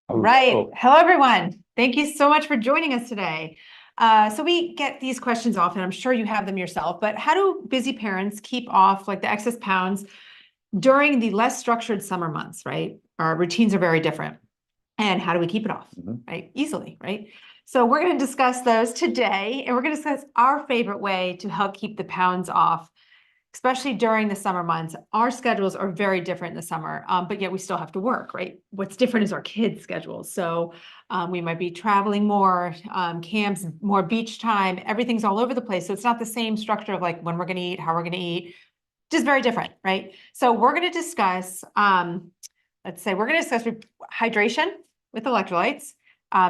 All right. Hello. Hello, everyone. Thank you so much for joining us today. So we get these questions often. I'm sure you have them yourself, but how do busy parents keep off like the excess pounds during the less structured summer months, right? Our routines are very different. And how do we keep it off, right? Easily, right? So we're going to discuss those today, and we're going to discuss our favorite way to help keep the pounds off, especially during the summer months. Our schedules are very different in the summer, but yet we still have to work, right? What's different is our kids' schedules. So we might be traveling more, camps, more beach time, everything's all over the place. So it's not the same structure of like when we're going to eat, how we're going to eat, just very different, right? So we're going to discuss, let's say we're going to discuss hydration with electrolytes,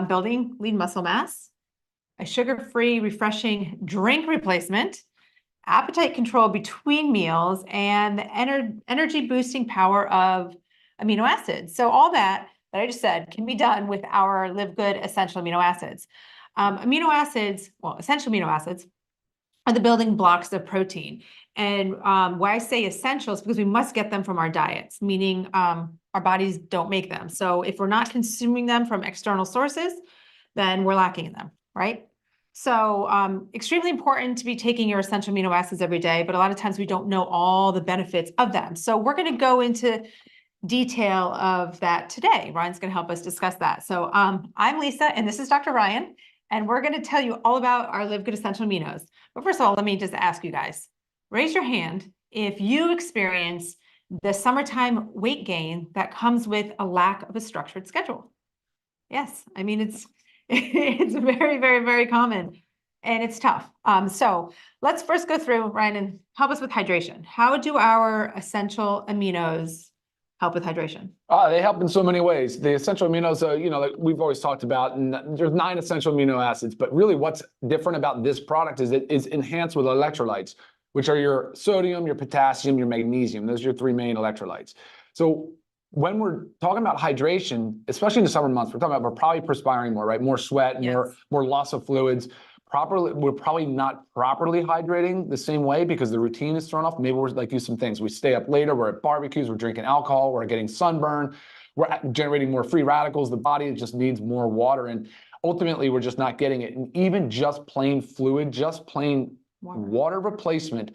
building lean muscle mass, a sugar-free, refreshing drink replacement, appetite control between meals, and the energy boosting power of amino acids. So all that I just said can be done with our Live Good essential amino acids. Amino acids, well, essential amino acids are the building blocks of protein. And why I say essential is because we must get them from our diets, meaning our bodies don't make them. So if we're not consuming them from external sources, then we're lacking in them, right? So extremely important to be taking your essential amino acids every day, but a lot of times we don't know all the benefits of them. So we're going to go into detail of that today. Ryan's going to help us discuss that. So I'm Lisa, and this is Dr. Ryan, and we're going to tell you all about our Live Good Essential Aminos. But first of all, let me just ask you guys, raise your hand if you experience the summertime weight gain that comes with a lack of a structured schedule. Yes, I mean, it's it's very, very, very common, and it's tough. So let's first go through, Ryan, and help us with hydration. How do our essential aminos help with hydration? They help in so many ways. The essential aminos, like we've always talked about, and there's 9 essential amino acids, but really what's different about this product is it is enhanced with electrolytes, which are your sodium, your potassium, your magnesium. Those are your 3 main electrolytes. So when we're talking about hydration, especially in the summer months, we're probably perspiring more, right? More sweat, Yes. more loss of fluids. We're probably not properly hydrating the same way because the routine is thrown off. Maybe we're like do some things. We stay up later, we're at barbecues, we're drinking alcohol, we're getting sunburn, we're generating more free radicals. The body just needs more water, and ultimately we're just not getting it. And even just plain fluid, just plain water replacement,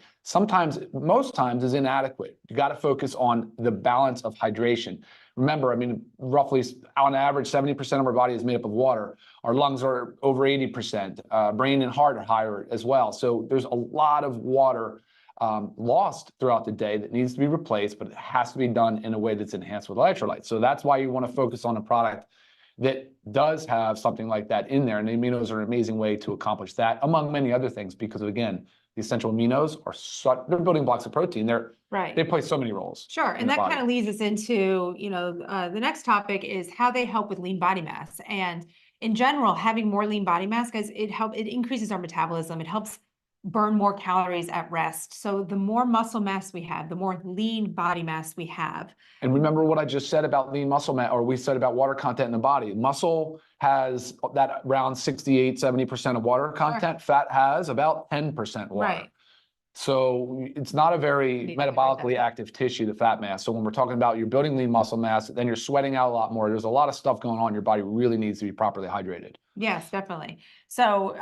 most times is inadequate. You got to focus on the balance of hydration. Remember, I mean, roughly on average, 70% of our body is made up of water. Our lungs are over 80%. Brain and heart are higher as well. So there's a lot of water lost throughout the day that needs to be replaced, but it has to be done in a way that's enhanced with electrolytes. So that's why you want to focus on a product that does have something like that in there. And the aminos are an amazing way to accomplish that, among many other things, because again, the essential aminos they're building blocks of protein. They play so many roles. Sure. And that kind of leads us into, the next topic is how they help with lean body mass. And in general, having more lean body mass, because it increases our metabolism. It helps burn more calories at rest. So the more muscle mass we have, the more lean body mass we have. And remember what I just said about lean muscle mass, or we said about water content in the body. Muscle has that around 68, 70% of water content. Sure. Fat has about 10% water. Right. So it's not a very metabolically active tissue, the fat mass. So when we're talking about you're building lean muscle mass, then you're sweating out a lot more. There's a lot of stuff going on. Your body really needs to be properly hydrated. Yes, definitely. So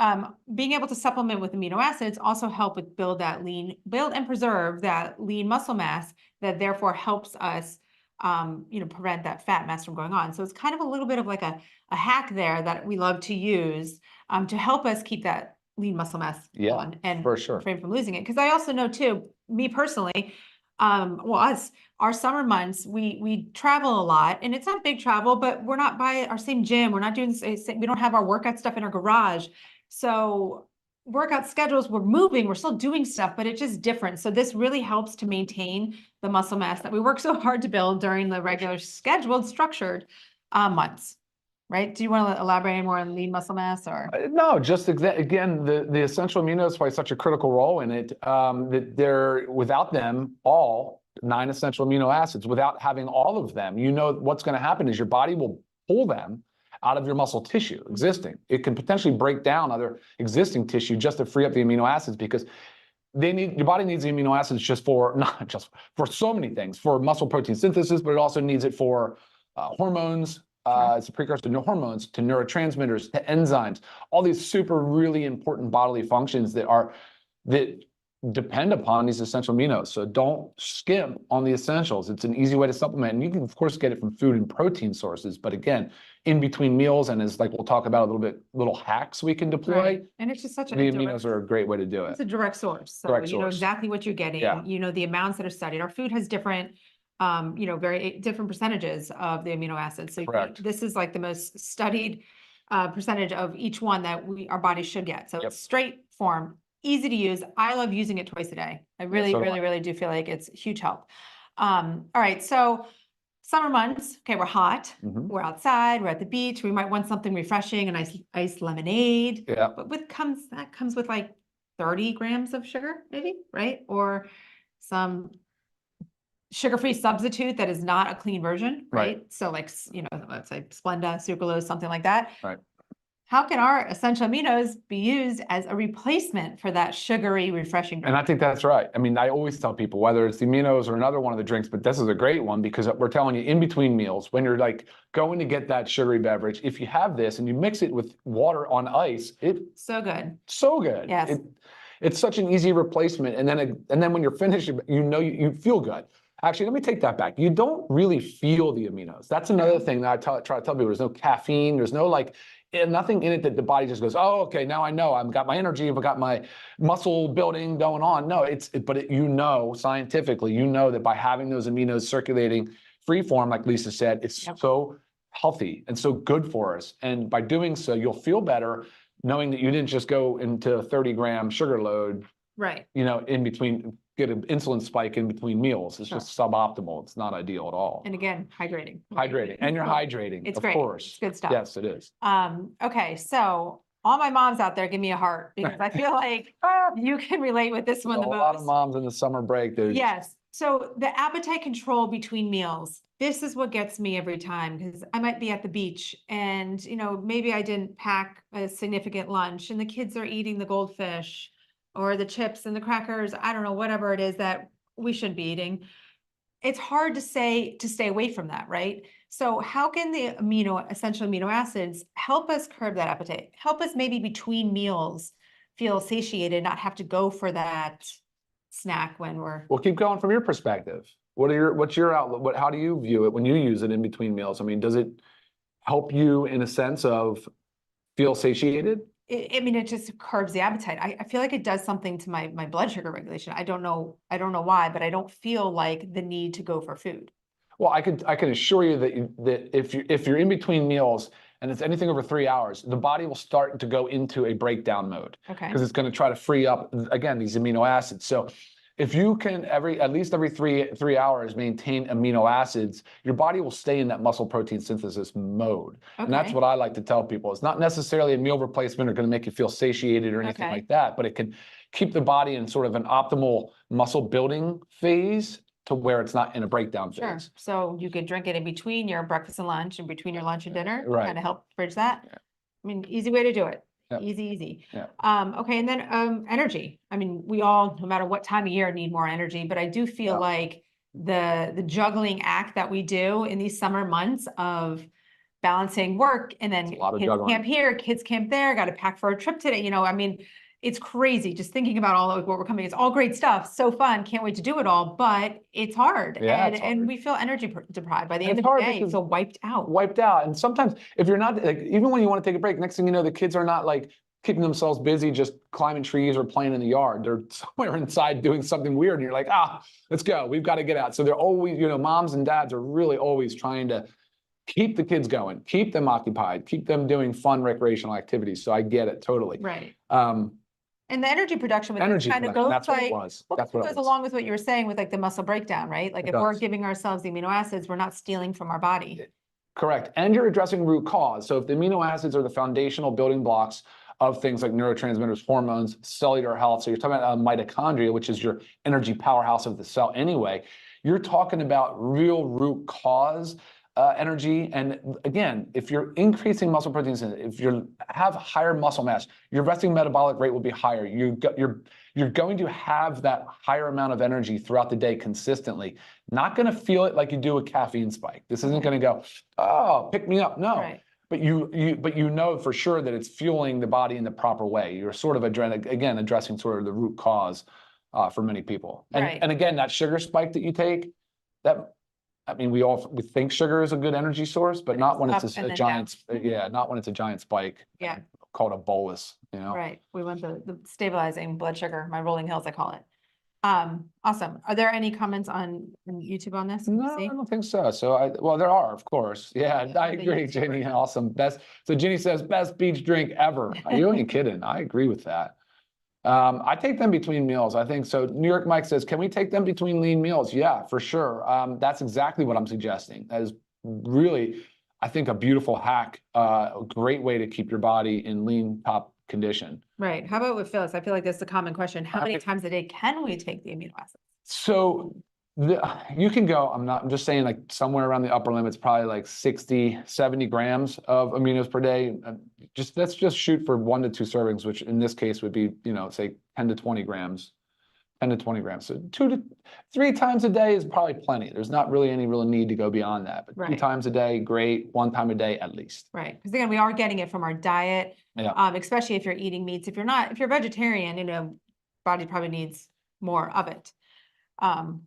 being able to supplement with amino acids also help with build and preserve that lean muscle mass that therefore helps us prevent that fat mass from going on. So it's kind of a little bit of like a hack there that we love to use to help us keep that lean muscle mass on and for sure. refrain from losing it. Because I also know too, me personally, our summer months, we travel a lot, and it's not big travel, but we're not by our same gym. We're not doing we don't have our workout stuff in our garage. So workout schedules, we're moving, we're still doing stuff, but it's just different. So this really helps to maintain the muscle mass that we work so hard to build during the regular scheduled, structured months. Right? Do you want to elaborate more on lean muscle mass, or? No, just again, the essential aminos play such a critical role in it that without them, all 9 essential amino acids, without having all of them, what's going to happen is your body will pull them out of your muscle tissue existing. It can potentially break down other existing tissue just to free up the amino acids, because your body needs the amino acids not just for so many things, for muscle protein synthesis, but it also needs it for hormones, It's a precursor to hormones, to neurotransmitters, to enzymes, all these super really important bodily functions that depend upon these essential aminos. So don't skimp on the essentials. It's an easy way to supplement. And you can, of course, get it from food and protein sources. But again, in between meals, and as like we'll talk about a little bit, little hacks we can deploy. Right. And it's just such The a aminos are a great way to do it's it. a direct source. So Direct you know source. exactly what you're getting. Yeah. You know the amounts that are studied. Our food has different, you know, very different percentages of the amino acids. So Correct. this is like the most studied percentage of each one that our body should get. So Yep. it's straight form, easy to use. I love using it twice a day. I really, so do really, I. really do feel like it's huge help. All right, so summer months, okay, we're hot, Mhm. we're outside, we're at the beach, we might want something refreshing, a nice iced lemonade. Yeah. But that comes with like 30 grams of sugar, maybe, right? Or some sugar-free substitute that is not a clean version, Right. right? So like, you know, let's say Splenda, sucralose, something like that. Right. How can our essential aminos be used as a replacement for that sugary, refreshing And I drink? think that's right. I mean, I always tell people, whether it's the aminos or another one of the drinks, but this is a great one because we're telling you in between meals, when you're like going to get that sugary beverage, if you have this and you mix it with water on ice, it's So good. so good. Yes. It's such an easy replacement. And then when you're finished, you know, you feel good. Actually, let me take that back. You don't really feel the aminos. That's another thing that I try to tell people. There's no caffeine. There's no like nothing in it that the body just goes, oh, okay, now I know. I've got my energy. I've got my muscle building going on. No, you know, scientifically, you know that by having those aminos circulating free form, like Lisa said, it's so healthy and so good for us. And by doing so, you'll feel better knowing that you didn't just go into a 30-gram sugar load, Right. you know, in between, get an insulin spike in between meals. It's just suboptimal. It's not ideal at all. And again, hydrating. Hydrating, and you're hydrating, It's of great. course. It's good stuff. Yes, it is. Okay, so all my moms out there, give me a heart because I feel like you can relate with this one the A lot of most. moms in the summer break, dude. Yes. So the appetite control between meals, this is what gets me every time because I might be at the beach and, you know, maybe I didn't pack a significant lunch and the kids are eating the goldfish or the chips and the crackers. I don't know, whatever it is that we shouldn't be eating. It's hard to stay away from that, right? So how can the essential amino acids help us curb that appetite? Help us maybe between meals feel satiated, not have to go for that snack when we're Well, keep going from your perspective. What's your outlook? How do you view it when you use it in between meals? I mean, does it help you in a sense of feel satiated? I mean, it just curbs the appetite. I feel like it does something to my blood sugar regulation. I don't know why, but I don't feel like the need to go for food. Well, I can assure you that if you're in between meals and it's anything over 3 hours, the body will start to go into a breakdown mode. Okay. Because it's going to try to free up again these amino acids. So if you can at least every three hours maintain amino acids, your body will stay in that muscle protein synthesis mode. Okay. And that's what I like to tell people. It's not necessarily a meal replacement or going to make you feel satiated or anything like that, but it can keep the body in sort of an optimal muscle building phase to where it's not in a breakdown Sure. phase. So you could drink it in between your breakfast and lunch and between your lunch and dinner. Right. Kind of help bridge that. Yeah. I mean, easy way to do it. Yep. Easy. Yeah. Okay. And then energy. I mean, we all, no matter what time of year, need more energy, but I do feel like the juggling act that we do in these summer months of balancing work and then It's a lot of kids juggling. camp here, kids camp there, got to pack for a trip today. You know, I mean, it's crazy just thinking about all of what we're coming. It's all great stuff. So fun. Can't wait to do it all, but it's hard. Yeah, and, it's hard. and we feel energy deprived by the And end it's of hard the day. because So wiped out. Wiped out. And sometimes if you're not like, even when you want to take a break, next thing you know, the kids are not like keeping themselves busy, just climbing trees or playing in the yard. They're somewhere inside doing something weird. And you're like, let's go. We've got to get out. So they're always, you know, moms and dads are really always trying to keep the kids going, keep them occupied, keep them doing fun recreational activities. So I get it totally. Right. And the energy production with Energy kind of production, goes that's what like, it was. well, That's what it goes was. along with what you were saying with like the muscle breakdown, right? Like It if we're does. giving ourselves the amino acids, we're not stealing from our body. Correct. And you're addressing root cause. So if the amino acids are the foundational building blocks of things like neurotransmitters, hormones, cellular health. So you're talking about mitochondria, which is your energy powerhouse of the cell anyway. You're talking about real root cause energy. And again, if you're increasing muscle proteins, if you have higher muscle mass, your resting metabolic rate will be higher. You're going to have that higher amount of energy throughout the day consistently. Not going to feel it like you do a caffeine spike. This isn't going to go, oh, pick me up. No. Right. But you know for sure that it's fueling the body in the proper way. You're sort of addressing sort of the root cause for many people. And Right. and again, that sugar spike that you take, I mean, we think sugar is a good energy source, but not when Up it's and a then giant, down. yeah, not when it's a giant spike. Yeah. Called a bolus, you know? Right. We want the stabilizing blood sugar, my rolling hills, I call it. Awesome. Are there any comments on YouTube on this? Can you No, see? I don't think so. Well, there are, of course. Yeah, Yeah, I the agree, YouTuber. Jenny. Awesome. So Jenny says, best beach drink ever. You ain't kidding. I agree with that. I take them between meals. I think so. New York Mike says, can we take them between lean meals? Yeah, for sure. That's exactly what I'm suggesting. That is really, I think, a beautiful hack, a great way to keep your body in lean top condition. Right. How about with Phyllis? I feel like that's a common question. How many times a day can we take the amino acids? So you can go, I'm just saying like somewhere around the upper limits, probably like 60, 70 grams of aminos per day. Let's just shoot for 1 to 2 servings, which in this case would be, say 10 to 20 grams. 10 to 20 grams. So 2 to 3 times a day is probably plenty. There's not really any real need to go beyond that. But 2 Right. times a day, great. 1 time a day at least. Right. Because again, we are getting it from our diet. Yeah. Especially if you're eating meats. If you're vegetarian, body probably needs more of it.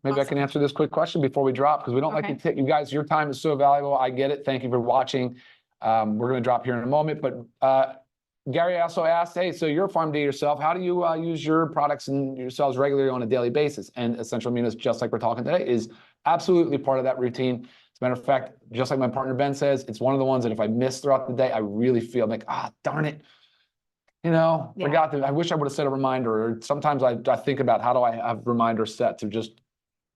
Maybe I can answer this quick question before we drop, because we don't like to take you guys. Your time is so valuable. I get it. Thank you for watching. We're going to drop here in a moment, but Gary also asked, hey, so you're a farm to yourself. How do you use your products and yourselves regularly on a daily basis? And Essential Aminos, just like we're talking today, is absolutely part of that routine. As a matter of fact, just like my partner Ben says, it's one of the ones that if I miss throughout the day, I really feel like, darn it. Forgot that. I wish I would have set a reminder. Or sometimes I think about how do I have reminders set to just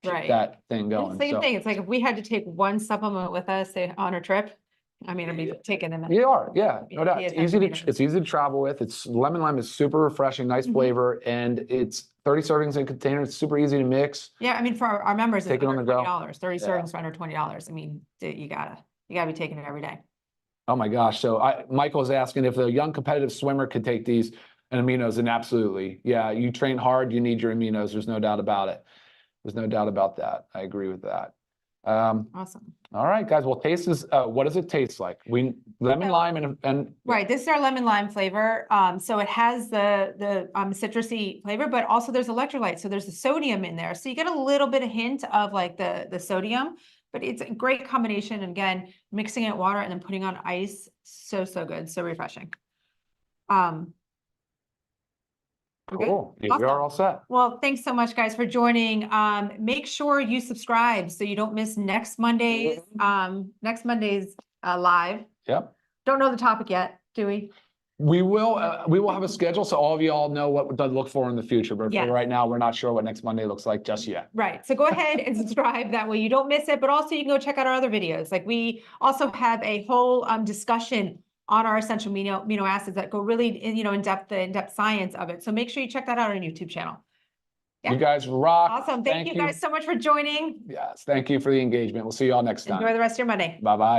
keep Right. that thing going. Same thing. It's like if we had to take one supplement with us, say on a trip, I'd be taking them. You are, yeah, no doubt. Yeah, It's easy to travel with. Lemon lime is super refreshing, nice flavor, and it's 30 servings in a container. It's super easy to mix. Yeah, for our members, it's Take it on under the go. $20. 30 Yeah. servings for under $20. You gotta be taking it every day. Oh my gosh. So Michael's asking if the young competitive swimmer could take these and aminos, and absolutely. Yeah, you train hard, you need your aminos. There's no doubt about it. There's no doubt about that. I agree with that. Awesome. All right, guys. Well, taste is, what does it taste like? Lemon, lime, and Right, this is our lemon lime flavor. So it has the citrusy flavor, but also there's electrolytes. So there's the sodium in there. So you get a little bit of hint of like the sodium, but it's a great combination. And again, mixing it with water and then putting on ice. So good. So refreshing. We're good? cool. We are all set. Well, thanks so much, guys, for joining. Make sure you subscribe so you don't miss next Monday's live. Yep. Don't know the topic yet, do we? We will have a schedule, so all of you all know what to look for in the future. But Yes. for right now, we're not sure what next Monday looks like just yet. Right. So go ahead and subscribe. That way you don't miss it. But also you can go check out our other videos. Like we also have a whole discussion on our essential amino acids that go really in depth science of it. So make sure you check that out on our YouTube channel. Yeah. You guys rock. Awesome. Thank you guys so much for joining. Yes, thank you for the engagement. We'll see you all next time. Enjoy the rest of your Monday. Bye-bye.